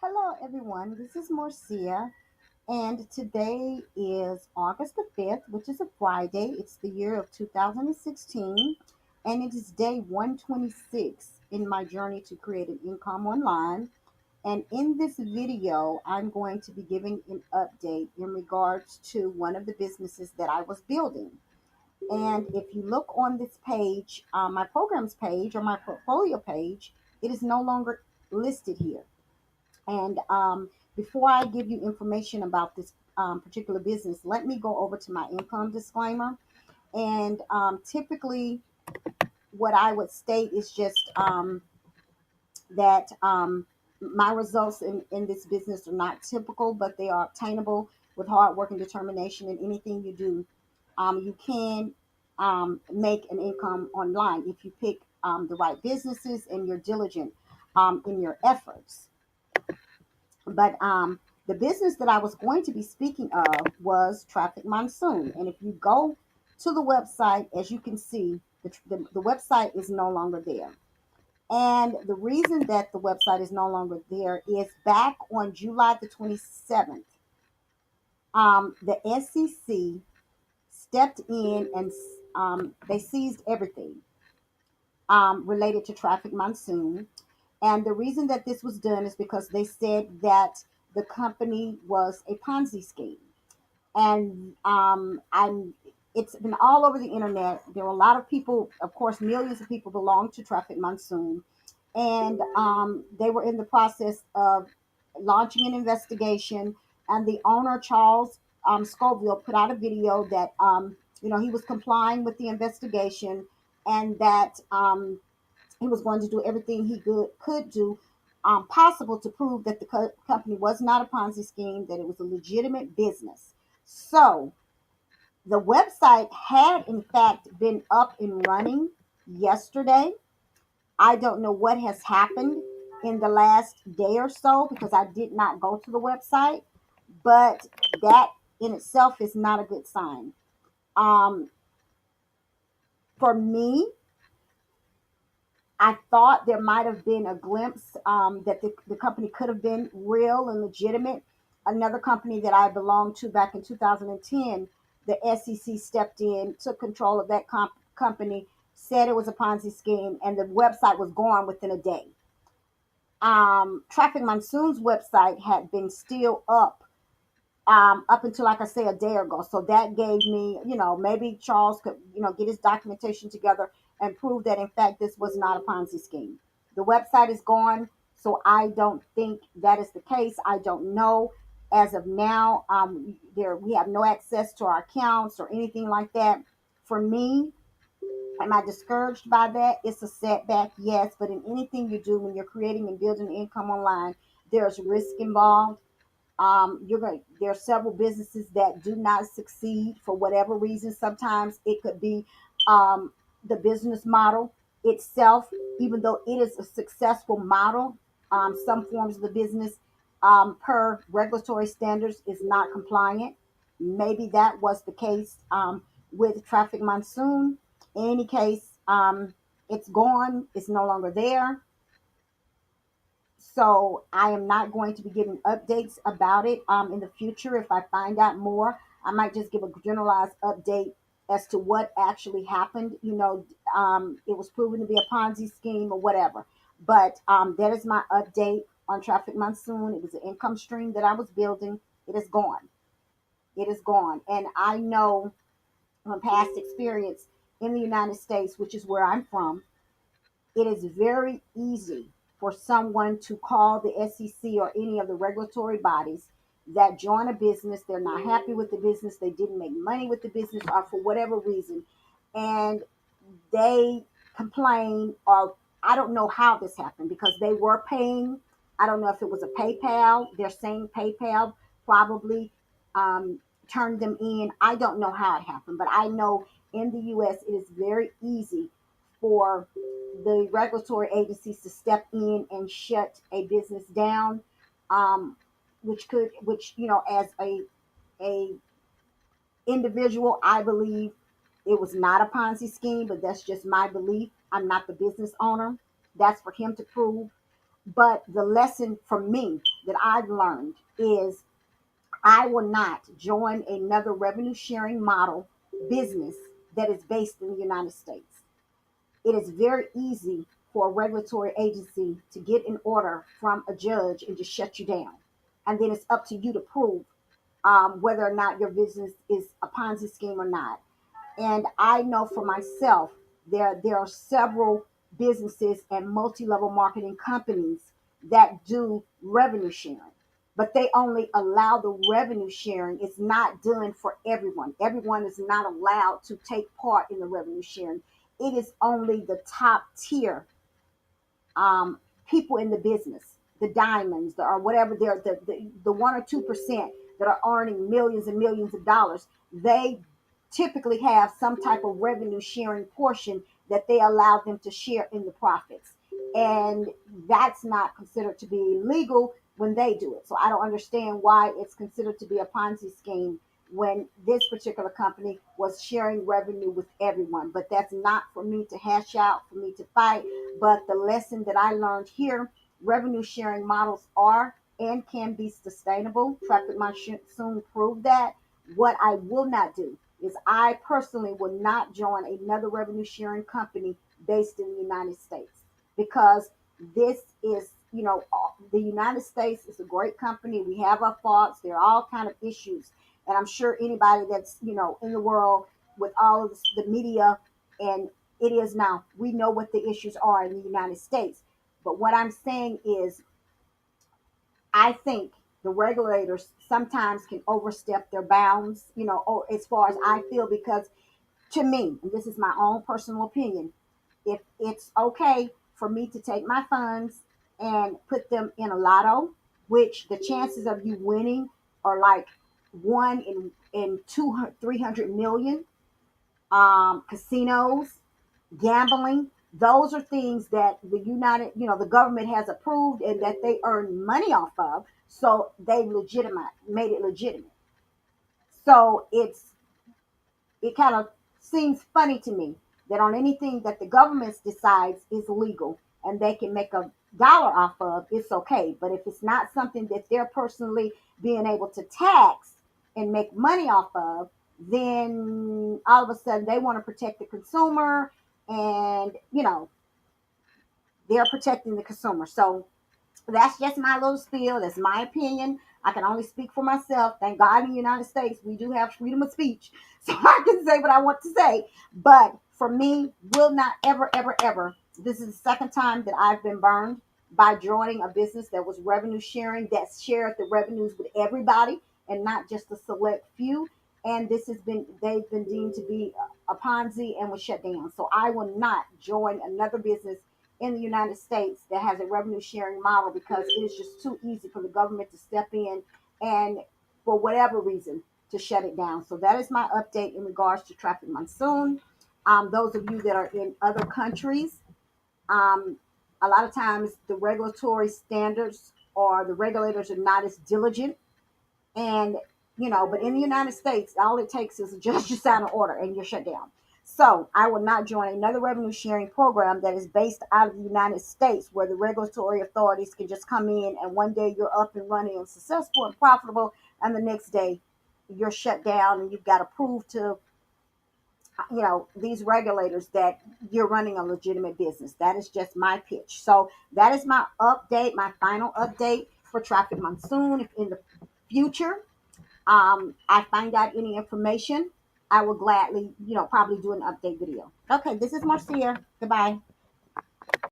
Hello, everyone. This is Marcia, and today is August the 5th, which is a Friday. It's the year of 2016, and it is day 126 in my journey to create an income online. And in this video, I'm going to be giving an update in regards to one of the businesses that I was building. And if you look on this page, my programs page or my portfolio page, it is no longer listed here. And before I give you information about this particular business, let me go over to my income disclaimer. And typically, what I would state is just that my results in this business are not typical, but they are obtainable with hard work and determination. And anything you do, you can make an income online if you pick the right businesses and you're diligent in your efforts. But the business that I was going to be speaking of was Traffic Monsoon. And if you go to the website, as you can see, the website is no longer there. And the reason that the website is no longer there is back on July the 27th, the SEC stepped in and they seized everything related to Traffic Monsoon. And the reason that this was done is because they said that the company was a Ponzi scheme. And it's been all over the internet. There were a lot of people, of course, millions of people belong to Traffic Monsoon, and they were in the process of launching an investigation. And the owner, Charles Scoville, put out a video that he was complying with the investigation, and that he was going to do everything he could do possible to prove that the company was not a Ponzi scheme, that it was a legitimate business. So the website had, in fact, been up and running yesterday. I don't know what has happened in the last day or so because I did not go to the website, but that in itself is not a good sign. Um, for me, I thought there might have been a glimpse that the company could have been real and legitimate. Another company that I belonged to back in 2010, the SEC stepped in, took control of that company, said it was a Ponzi scheme, and the website was gone within a day. Traffic Monsoon's website had been still up until, like I say, a day ago. So that gave me, maybe Charles could, get his documentation together and prove that, in fact, this was not a Ponzi scheme. The website is gone, so I don't think that is the case. I don't know. As of now, we have no access to our accounts or anything like that. For me, am I discouraged by that? It's a setback, yes. But in anything you do when you're creating and building income online, there's risk involved. There are several businesses that do not succeed for whatever reason. Sometimes it could be the business model itself, even though it is a successful model. Some forms of the business, per regulatory standards, is not compliant. Maybe that was the case with Traffic Monsoon. In any case, it's gone. It's no longer there. So I am not going to be giving updates about it in the future. If I find out more, I might just give a generalized update as to what actually happened. It was proven to be a Ponzi scheme or whatever. But that is my update on Traffic Monsoon. It was an income stream that I was building. It is gone. It is gone. And I know from past experience in the United States, which is where I'm from, it is very easy for someone to call the SEC or any of the regulatory bodies that join a business. They're not happy with the business. They didn't make money with the business or for whatever reason. And they complain, or I don't know how this happened because they were paying. I don't know if it was a PayPal. They're saying PayPal probably turned them in. I don't know how it happened, but I know in the US it is very easy for the regulatory agencies to step in and shut a business down, um, which as a individual, I believe it was not a Ponzi scheme, but that's just my belief. I'm not the business owner. That's for him to prove. But the lesson from me that I've learned is I will not join another revenue sharing model business that is based in the United States. It is very easy for a regulatory agency to get an order from a judge and just shut you down. And then it's up to you to prove whether or not your business is a Ponzi scheme or not. And I know for myself, there are several businesses and multi-level marketing companies that do revenue sharing, but they only allow the revenue sharing. It's not done for everyone. Everyone is not allowed to take part in the revenue sharing. It is only the top tier people in the business, the diamonds, or whatever, they're the 1 or 2% that are earning millions and millions of dollars. They typically have some type of revenue sharing portion that they allow them to share in the profits. And that's not considered to be legal when they do it. So I don't understand why it's considered to be a Ponzi scheme when this particular company was sharing revenue with everyone. But that's not for me to hash out, for me to fight. But the lesson that I learned here, revenue sharing models are and can be sustainable. Traffic Monsoon proved that. What I will not do is I personally will not join another revenue sharing company based in the United States, because this is, the United States is a great company. We have our faults. There are all kind of issues. And I'm sure anybody that's, in the world with all of the media, and it is now, we know what the issues are in the United States. But what I'm saying is, I think the regulators sometimes can overstep their bounds, or as far as I feel, because to me, and this is my own personal opinion, if it's okay for me to take my funds and put them in a lotto, which the chances of you winning are like one in 200, 300 million, casinos, gambling. Those are things that the government has approved and that they earn money off of. So they made it legitimate. So it kind of seems funny to me that on anything that the government decides is legal and they can make a dollar off of, it's okay. But if it's not something that they're personally being able to tax and make money off of, then all of a sudden they want to protect the consumer, and they're protecting the consumer. So that's just my little spiel. That's my opinion. I can only speak for myself. Thank God in the United States we do have freedom of speech, so I can say what I want to say. But for me, will not ever, ever, ever. This is the second time that I've been burned by joining a business that was revenue sharing, that shared the revenues with everybody and not just a select few. And they've been deemed to be a Ponzi and was shut down. So I will not join another business in the United States that has a revenue sharing model, because it is just too easy for the government to step in and, for whatever reason, to shut it down. So that is my update in regards to Traffic Monsoon. Those of you that are in other countries, um, a lot of times the regulatory standards or the regulators are not as diligent, and but in the United States, all it takes is a judge to sign an order and you're shut down. So I will not join another revenue sharing program that is based out of the United States, where the regulatory authorities can just come in and one day you're up and running and successful and profitable, and the next day you're shut down and you've got to prove to these regulators that you're running a legitimate business. That is just my pitch. So that is my update, my final update for Traffic Monsoon. If in the future I find out any information, I will gladly, probably do an update video. Okay, this is Marcia. Goodbye.